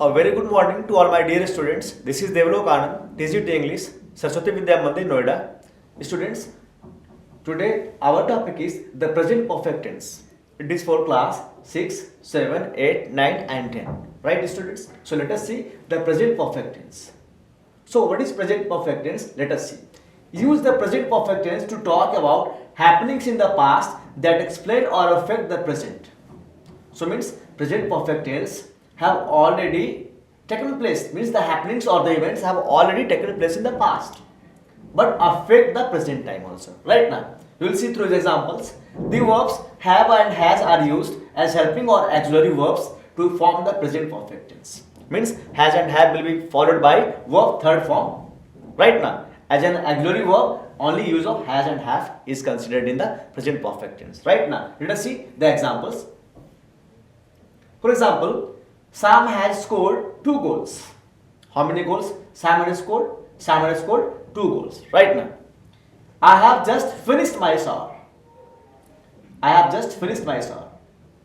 A very good morning to all my dear students. This is Devalok Anand, TGT English, Saraswati Vidya Mandir, Noida. Students, today our topic is the present perfect tense. It is for class 6, 7, 8, 9 and 10. Right students? So let us see the present perfect tense. So what is present perfect tense? Let us see. Use the present perfect tense to talk about happenings in the past that explain or affect the present. So means present perfect tense have already taken place, means the happenings or the events have already taken place in the past but affect the present time also. Right now you will see through the examples. The verbs have and has are used as helping or auxiliary verbs to form the present perfect tense. Means has and have will be followed by verb third form. Right now as an auxiliary verb, only use of has and have is considered in the present perfect tense. Right now let us see the examples. For example, Sam has scored 2 goals. How many goals Sam has scored? Sam has scored 2 goals. Right now, I have just finished my shower. I have just finished my shower.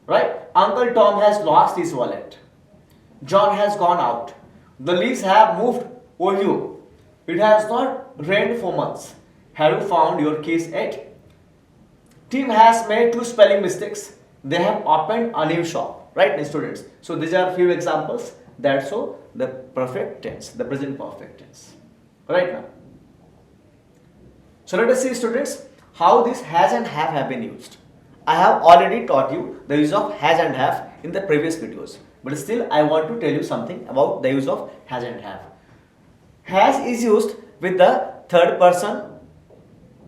Right? Uncle Tom has lost his wallet. John has gone out. The leaves have moved over you. It has not rained for months. Have you found your keys yet? Tim has made 2 spelling mistakes. They have opened a new shop. Right, students? So these are few examples that show the perfect tense, the present perfect tense. Right now. So let us see, students, how this has and have been used. I have already taught you the use of has and have in the previous videos, but still I want to tell you something about the use of has and have. Has is used with the third person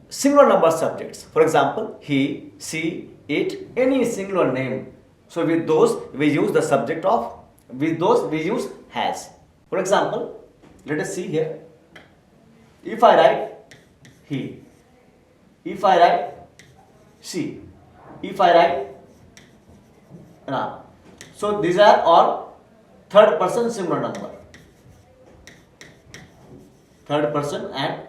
singular number subjects. For example, he, she, it, any singular name. So with those we use the subject of, with those we use has. For example, let us see here. If I write he, if I write she, if I write Ram. So these are all third person singular number. Third person and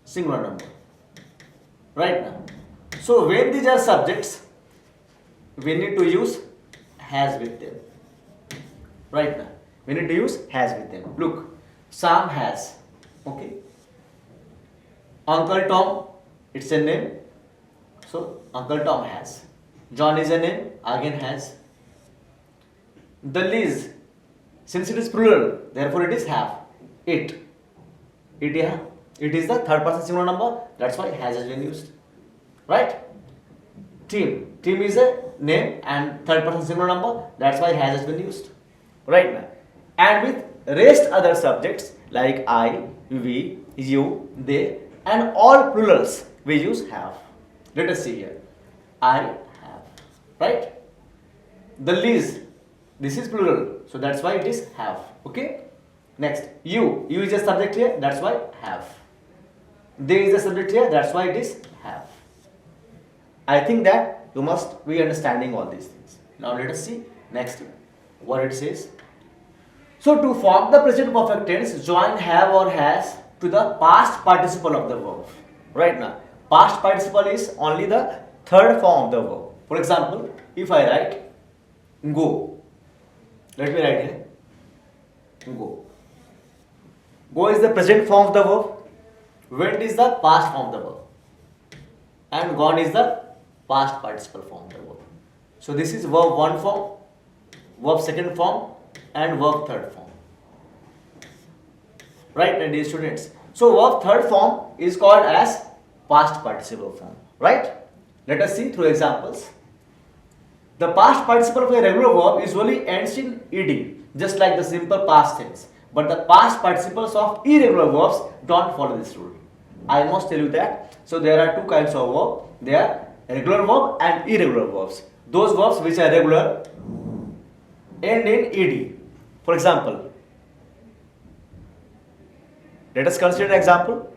singular number. Right now. So when these are subjects, we need to use has with them. Right now, we need to use has with them. Look, Sam has. Okay. Uncle Tom, it's a name. So Uncle Tom has. John is a name. Again has. The Liz, since it is plural, therefore it is have. It is the third person singular number. That's why has been used. Right? Team is a name and third person singular number. That's why has been used. Right now. And with rest other subjects like I, we, you, they, and all plurals we use have. Let us see here. I have. Right? The Liz, this is plural. So that's why it is have. Okay? Next. You is a subject here. That's why have. They is a subject here. That's why it is have. I think that you must be understanding all these things. Now let us see next what it says. So to form the present perfect tense, join have or has to the past participle of the verb. Right now, past participle is only the third form of the verb. For example, if I write go, let me write here go. Go is the present form of the verb. Went is the past form of the verb. And gone is the past participle form of the verb. So this is verb 1 form, verb 2nd form and verb 3rd form. Right, my dear students? So verb 3rd form is called as past participle form. Right? Let us see through examples. The past participle of a regular verb usually ends in ed, just like the simple past tense. But the past participles of irregular verbs don't follow this rule. I must tell you that. So there are 2 kinds of verb. They are regular verb and irregular verbs. Those verbs which are regular end in ed. For example, let us consider an example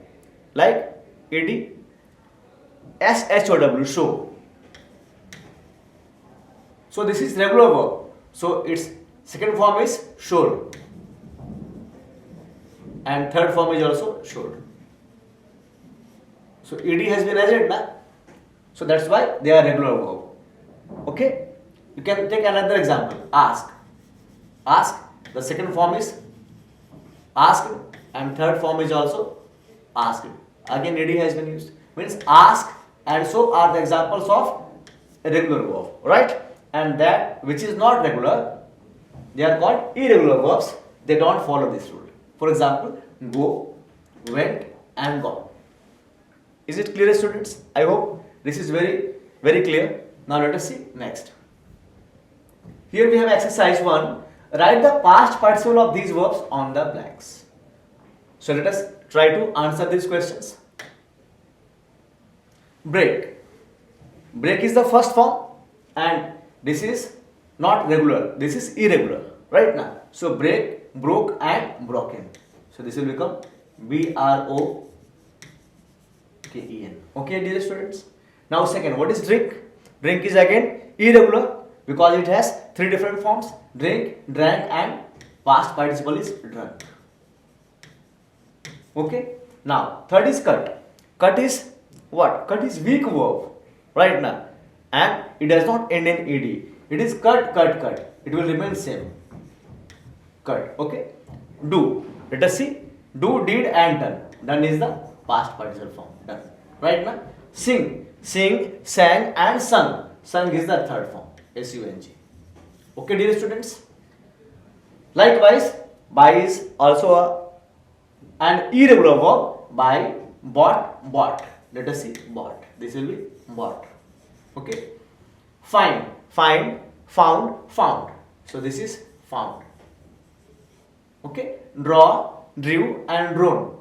like ed, show, show. So this is regular verb. So its second form is showed and third form is also showed. So ed has been added now. So that's why they are regular verb. Okay. You can take another example. Ask. Ask. The second form is asked, and third form is also asked. Again, ed has been used. Means ask and so are the examples of a regular verb, right? And that which is not regular, they are called irregular verbs. They don't follow this rule. For example, go, went, and gone. Is it clear, students? I hope this is very, very clear. Now let us see next. Here we have exercise 1. Write the past participle of these verbs on the blanks. So let us try to answer these questions. Break. Break is the first form, and this is not regular. This is irregular. Right now. So break, broke, and broken. So this will become broken. Okay, dear students. Now second, what is drink? Drink is again irregular because it has 3 different forms: drink, drank, and past participle is drunk. Okay. Now third is cut. Cut is what? Cut is weak verb right now, and it does not end in ed. It is cut, cut, cut. It will remain same. Cut. Okay. Do. Let us see. Do, did, and done. Done is the past participle form. Done. Right now. Sing. Sing, sang, and sung. Sung is the third form. sung. Okay, dear students. Likewise, buy is also an irregular verb. Buy, bought, bought. Let us see. Bought. This will be bought. Okay. Find. Find, found, found. So this is found. Okay. Draw, drew, and drawn.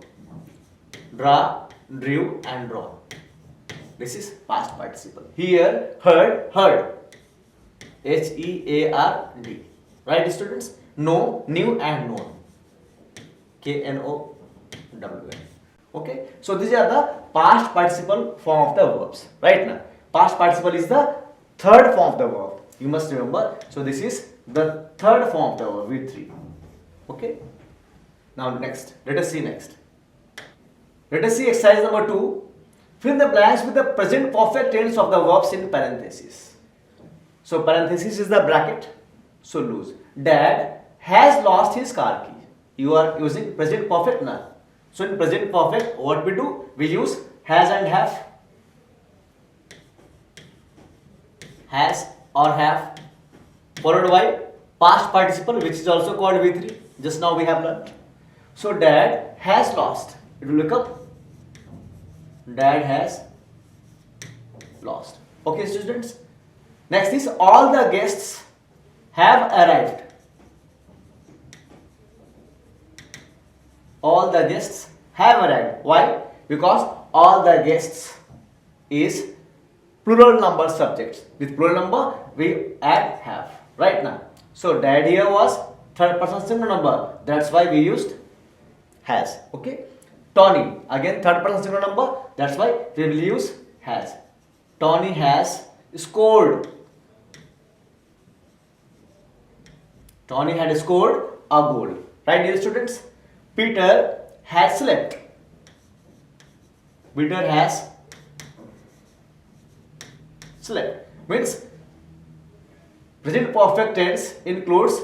Draw, drew, and drawn. This is past participle. Here, heard, heard. HEARD. Right, students? Know, knew, and known. KNOWN. Okay. So these are the past participle form of the verbs. Right now. Past participle is the third form of the verb. You must remember. So this is the third form of the verb with 3. Okay. Now next. Let us see next. Let us see exercise number 2. Fill the blanks with the present perfect tense of the verbs in parentheses. So parenthesis is the bracket. So lose. Dad has lost his car key. You are using present perfect now. So in present perfect, what we do? We use has and have. Has or have, followed by past participle, which is also called V3. Just now we have learned. So dad has lost. It will become dad has lost. Okay, students. Next is all the guests have arrived. All the guests have arrived. Why? Because all the guests is plural number subjects. With plural number, we add have. Right now. So dad here was third person singular number. That's why we used has. Okay. Tony, again third person singular number. That's why we will use has. Tony has scored. Tony had scored a goal. Right, dear students? Peter has slept. Peter has slept. Means present perfect tense includes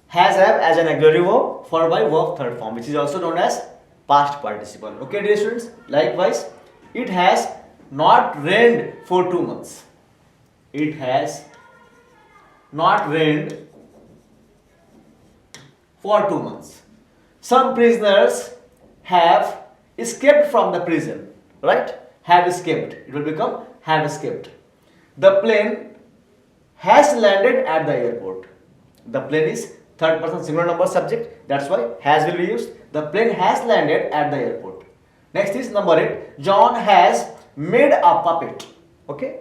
has, have as an auxiliary verb followed by verb third form, which is also known as past participle. Okay, dear students. Likewise, it has not rained for 2 months. It has not rained for 2 months. Some prisoners have escaped from the prison. Right? Have escaped. It will become have escaped. The plane has landed at the airport. The plane is third person singular number subject. That's why has will be used. The plane has landed at the airport. Next is number 8. John has made a puppet. Okay.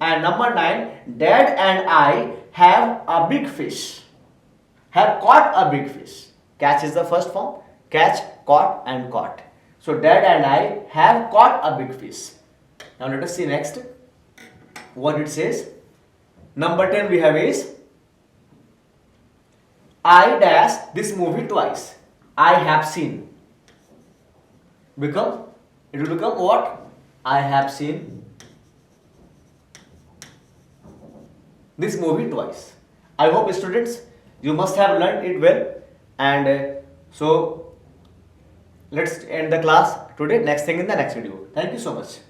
And number 9. Dad and I have a big fish. Have caught a big fish. Catch is the first form. Catch, caught, and caught. So dad and I have caught a big fish. Now let us see next what it says. Number 10 we have is I dash this movie twice. I have seen. It will become what? I have seen this movie twice. I hope students you must have learned it well, and so let's end the class today. Next thing in the next video. Thank you so much.